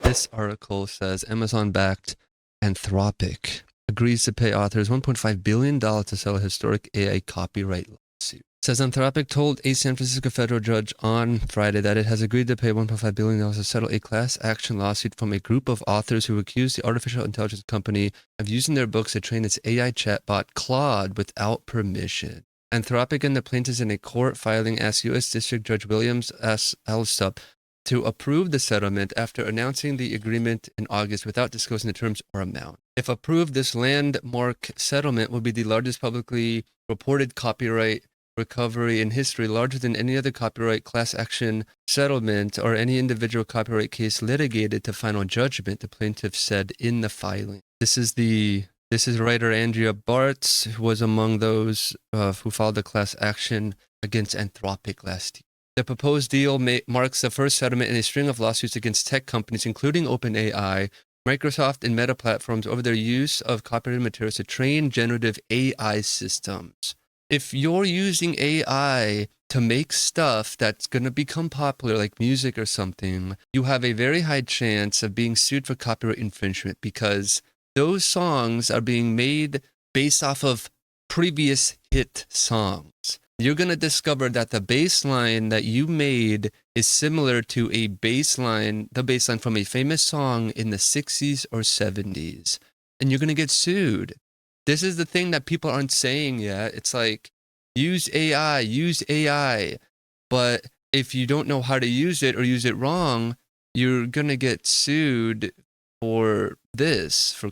This article says Amazon-backed Anthropic agrees to pay authors $1.5 billion to settle a historic AI copyright lawsuit. It says Anthropic told a San Francisco federal judge on Friday that it has agreed to pay $1.5 billion to settle a class action lawsuit from a group of authors who accused the artificial intelligence company of using their books to train its AI chatbot Claude without permission. Anthropic and the plaintiffs in a court filing asked U.S. District Judge Williams S. Alsop to approve the settlement after announcing the agreement in August without disclosing the terms or amount. If approved, this landmark settlement will be the largest publicly reported copyright recovery in history, larger than any other copyright class action settlement or any individual copyright case litigated to final judgment, the plaintiff said in the filing. This is writer Andrea Bartz, who was among those who filed the class action against Anthropic last year. The proposed deal marks the first settlement in a string of lawsuits against tech companies, including OpenAI, Microsoft, and Meta platforms over their use of copyrighted materials to train generative AI systems. If you're using AI to make stuff that's going to become popular, like music or something, you have a very high chance of being sued for copyright infringement because those songs are being made based off of previous hit songs. You're going to discover that the bass line that you made is similar to the bass line from a famous song in the 60s or 70s. And you're going to get sued. This is the thing that people aren't saying yet. It's like, use AI. But if you don't know how to use it or use it wrong, you're going to get sued for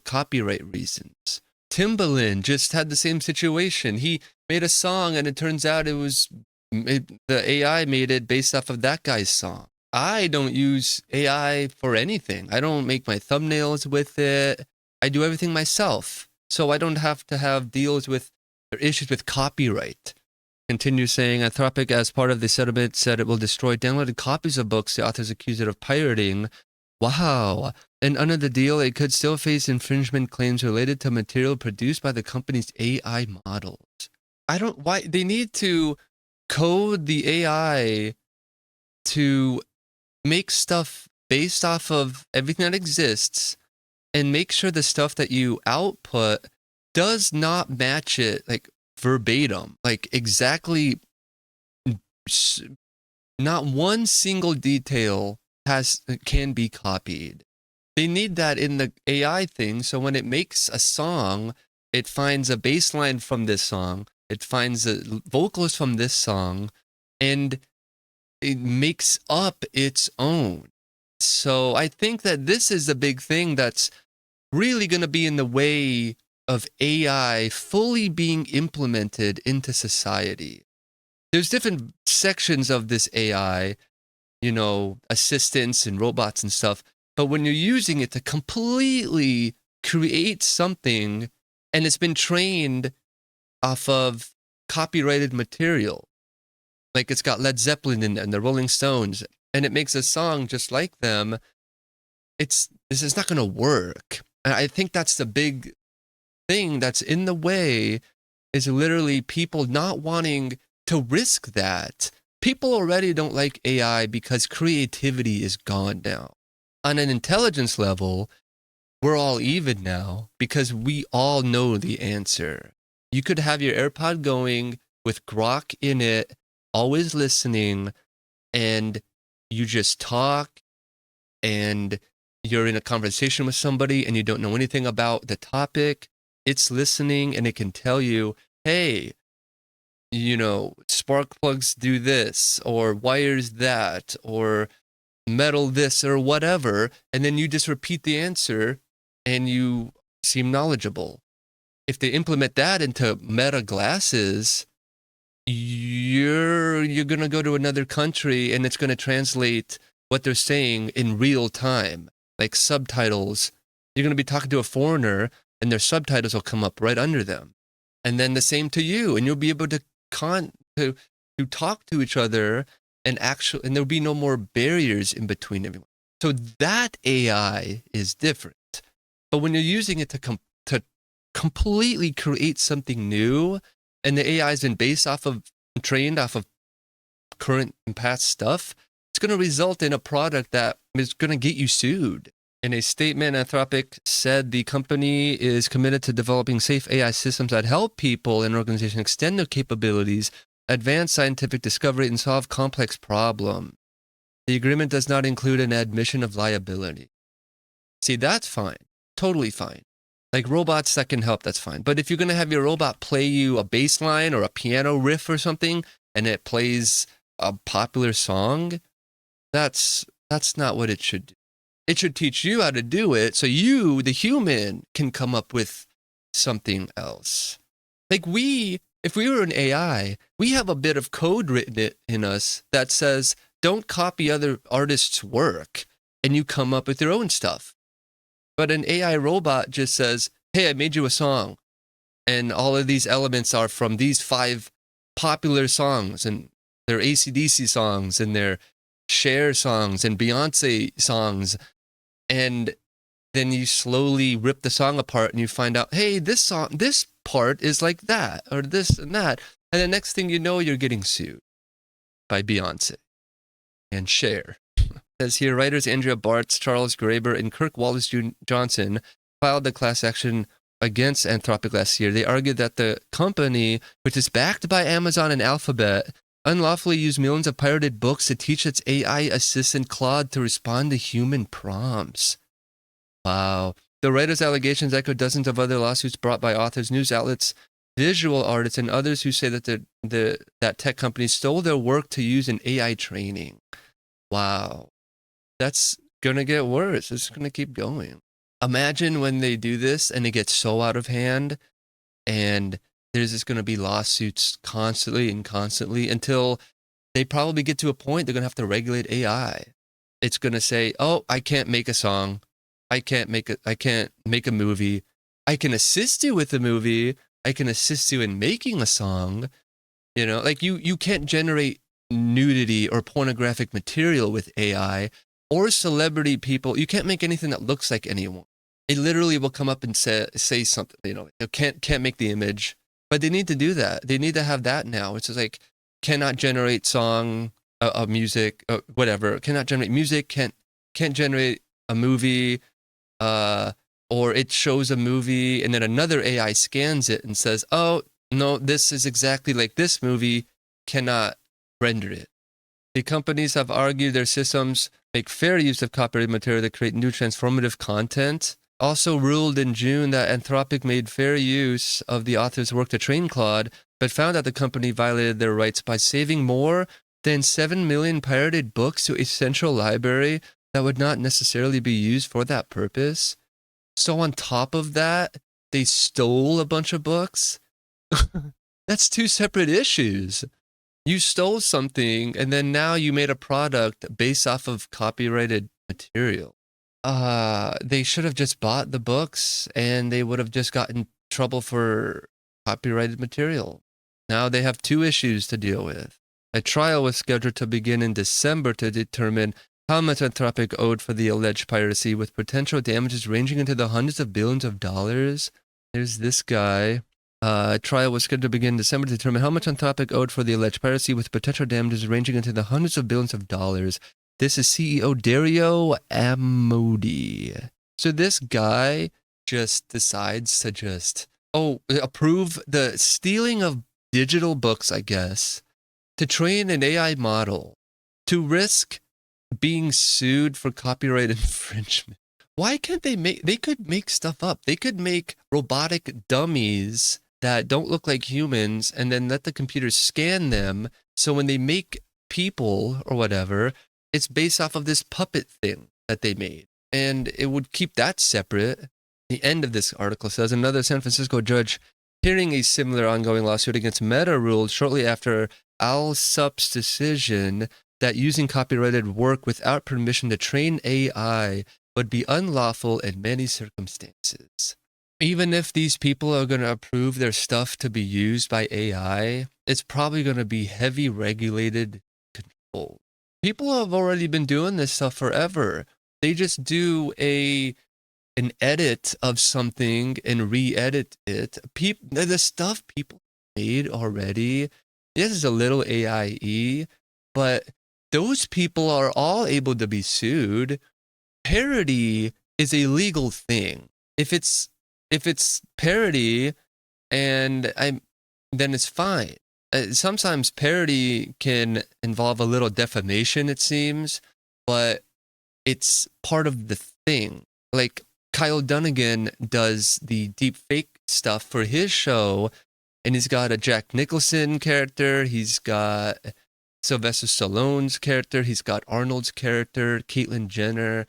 copyright reasons. Timbaland just had the same situation. He made a song and it turns out the AI made it based off of that guy's song. I don't use AI for anything. I don't make my thumbnails with it. I do everything myself. So I don't have to have deals with or issues with copyright. Continues saying, Anthropic, as part of the settlement, said it will destroy downloaded copies of books the authors accused it of pirating. Wow. And under the deal, it could still face infringement claims related to material produced by the company's AI models. Why they need to code the AI to make stuff based off of everything that exists and make sure the stuff that you output does not match it like verbatim, like exactly. Not one single detail can be copied. They need that in the AI thing, so when it makes a song, it finds a bass line from this song, it finds the vocals from this song, and it makes up its own. So I think that this is the big thing that's really going to be in the way of AI fully being implemented into society. There's different sections of this AI, assistants and robots and stuff. But when you're using it to completely create something and it's been trained off of copyrighted material, like it's got Led Zeppelin in it and the Rolling Stones, and it makes a song just like them, this is not going to work. And I think that's the big thing that's in the way, is literally people not wanting to risk that. People already don't like AI because creativity is gone now. On an intelligence level, we're all even now because we all know the answer. You could have your AirPod going with GROK in it, always listening, and you just talk and you're in a conversation with somebody and you don't know anything about the topic. It's listening and it can tell you, hey, spark plugs do this, or wires that, or metal this, or whatever. And then you just repeat the answer and you seem knowledgeable. If they implement that into Meta glasses, you're going to go to another country and it's going to translate what they're saying in real time, like subtitles. You're going to be talking to a foreigner and their subtitles will come up right under them. And then the same to you, and you'll be able to talk to each other and there'll be no more barriers in between everyone. So that AI is different. But when you're using it to completely create something new, and the AI has been trained off of current and past stuff, it's going to result in a product that is going to get you sued. In a statement, Anthropic said the company is committed to developing safe AI systems that help people and organizations extend their capabilities, advance scientific discovery, and solve complex problems. The agreement does not include an admission of liability. See, that's fine. Totally fine. Like robots that can help, that's fine. But if you're going to have your robot play you a bass line or a piano riff or something, and it plays a popular song, that's not what it should do. It should teach you how to do it so you, the human, can come up with something else. Like if we were an AI, we have a bit of code written in us that says, don't copy other artists' work, and you come up with your own stuff. But an AI robot just says, hey, I made you a song, and all of these elements are from these 5 popular songs, and they're AC/DC songs, and they're Cher songs, and Beyonce songs, and then you slowly rip the song apart, and you find out, hey, this part is like that, or this and that, and the next thing you know, you're getting sued by Beyonce and Cher. As here, writers Andrea Bartz, Charles Graeber, and Kirk Wallace Johnson filed a class action against Anthropic last year. They argued that the company, which is backed by Amazon and Alphabet, unlawfully used millions of pirated books to teach its AI assistant Claude to respond to human prompts. Wow. The writers' allegations echo dozens of other lawsuits brought by authors, news outlets, visual artists, and others who say that that tech companies stole their work to use in AI training. Wow. That's going to get worse. It's going to keep going. Imagine when they do this and it gets so out of hand, and there's just going to be lawsuits constantly until they probably get to a point they're going to have to regulate AI. It's going to say, oh, I can't make a song. I can't make a movie. I can assist you with the movie. I can assist you in making a song. You know, like you can't generate nudity or pornographic material with AI or celebrity people. You can't make anything that looks like anyone. It literally will come up and say something, you know, can't make the image, but they need to do that. They need to have that now. It's just like, cannot generate song, music, whatever. Cannot generate music, can't generate a movie, or it shows a movie and then another AI scans it and says, oh, no, this is exactly like this movie, cannot render it. The companies have argued their systems make fair use of copyrighted material to create new transformative content. Also ruled in June that Anthropic made fair use of the author's work to train Claude, but found that the company violated their rights by saving more than 7 million pirated books to a central library that would not necessarily be used for that purpose. So on top of that, they stole a bunch of books. That's 2 separate issues. You stole something, and then now you made a product based off of copyrighted material. They should have just bought the books, and they would have just gotten trouble for copyrighted material. Now they have 2 issues to deal with. A trial was scheduled to begin in December to determine how much Anthropic owed for the alleged piracy, with potential damages ranging into the hundreds of billions of dollars. There's this guy. Trial was scheduled to begin in December to determine how much Anthropic owed for the alleged piracy, with potential damages ranging into the hundreds of billions of dollars. This is CEO Dario Amodei. So this guy just decides to just, approve the stealing of digital books, I guess, to train an AI model, to risk being sued for copyright infringement. Why can't they could make stuff up. They could make robotic dummies that don't look like humans and then let the computers scan them. So when they make people or whatever, it's based off of this puppet thing that they made. And it would keep that separate. The end of this article says another San Francisco judge hearing a similar ongoing lawsuit against Meta ruled shortly after Alsup's decision that using copyrighted work without permission to train AI would be unlawful in many circumstances. Even if these people are going to approve their stuff to be used by AI, it's probably going to be heavy regulated control. People have already been doing this stuff forever. They just do an edit of something and re-edit it. The stuff people made already, this is a little AI-y, but those people are all able to be sued. Parody is a legal thing. If it's parody, and then it's fine. Sometimes parody can involve a little defamation, it seems, but it's part of the thing. Like Kyle Dunnigan does the deep fake stuff for his show, and he's got a Jack Nicholson character, he's got Sylvester Stallone's character, he's got Arnold's character, Caitlyn Jenner.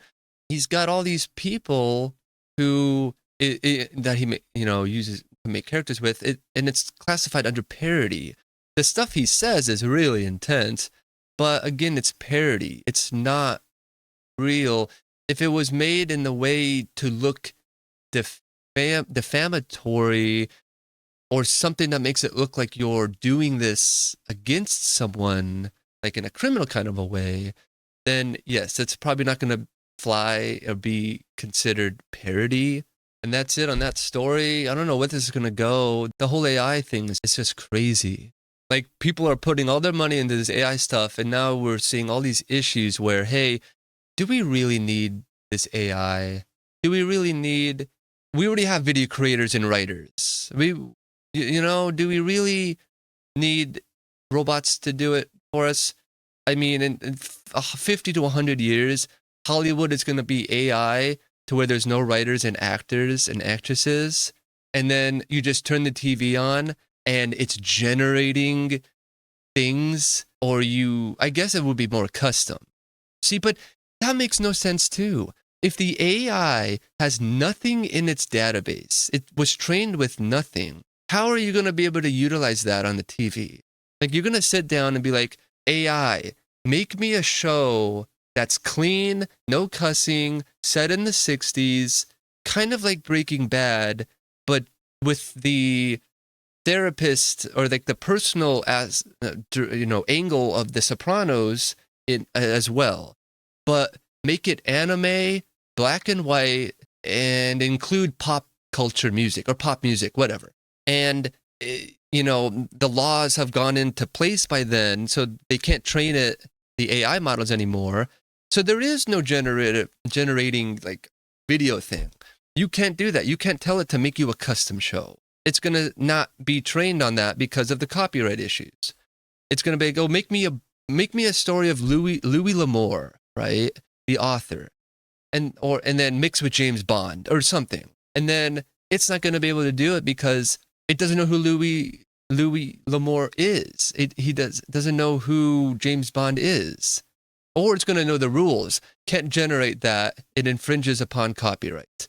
He's got all these people who that he uses to make characters with it, and it's classified under parody. The stuff he says is really intense, but again, it's parody. It's not real. If it was made in the way to look defamatory, or something that makes it look like you're doing this against someone, like in a criminal kind of a way, then yes, it's probably not going to fly or be considered parody. And that's it on that story. I don't know where this is going to go. The whole AI thing is just crazy. Like, people are putting all their money into this AI stuff, and now we're seeing all these issues where, hey, do we really need this AI? Do we really need... We already have video creators and writers. Do we really need robots to do it for us? I mean, in 50 to 100 years, Hollywood is going to be AI to where there's no writers and actors and actresses. And then you just turn the TV on and it's generating things, or I guess it would be more custom. See, but that makes no sense too. If the AI has nothing in its database, it was trained with nothing, how are you going to be able to utilize that on the TV? Like, you're going to sit down and be like, AI, make me a show that's clean, no cussing, set in the 60s, kind of like Breaking Bad, but with the therapist or like the personal angle of The Sopranos as well. But make it anime, black and white, and include pop culture music or pop music, whatever. And the laws have gone into place by then, so they can't train the AI models anymore. So there is no generating like video thing. You can't do that. You can't tell it to make you a custom show. It's going to not be trained on that because of the copyright issues. It's going to be, make me a story of Louis L'Amour, right? The author. And then mix with James Bond or something. And then it's not going to be able to do it because it doesn't know who Louis L'Amour is. He doesn't know who James Bond is. Or it's going to know the rules. Can't generate that. It infringes upon copyright.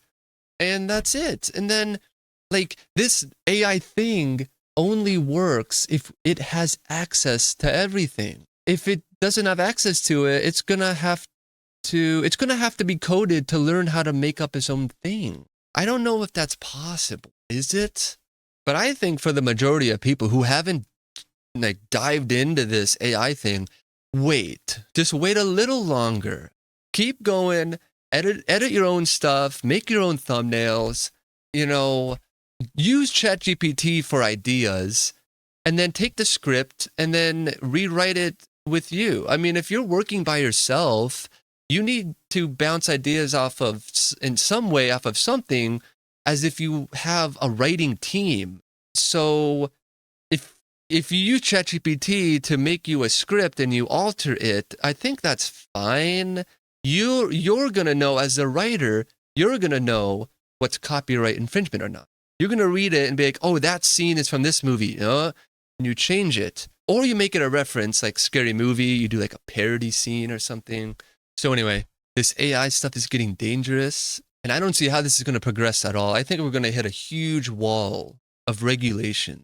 And that's it. And then, like, this AI thing only works if it has access to everything. If it doesn't have access to it, it's going to have to be coded to learn how to make up its own thing. I don't know if that's possible. Is it? But I think for the majority of people who haven't like dived into this AI thing, just wait a little longer. Keep going, edit your own stuff, make your own thumbnails, use ChatGPT for ideas, and then take the script and then rewrite it with you. I mean, if you're working by yourself, you need to bounce ideas in some way off of something, as if you have a writing team. So if you use ChatGPT to make you a script and you alter it, I think that's fine. You're going to know, as a writer, you're going to know what's copyright infringement or not. You're going to read it and be like, oh, that scene is from this movie, and you change it. Or you make it a reference, like Scary Movie, you do like a parody scene or something. So anyway, this AI stuff is getting dangerous, and I don't see how this is going to progress at all. I think we're going to hit a huge wall of regulation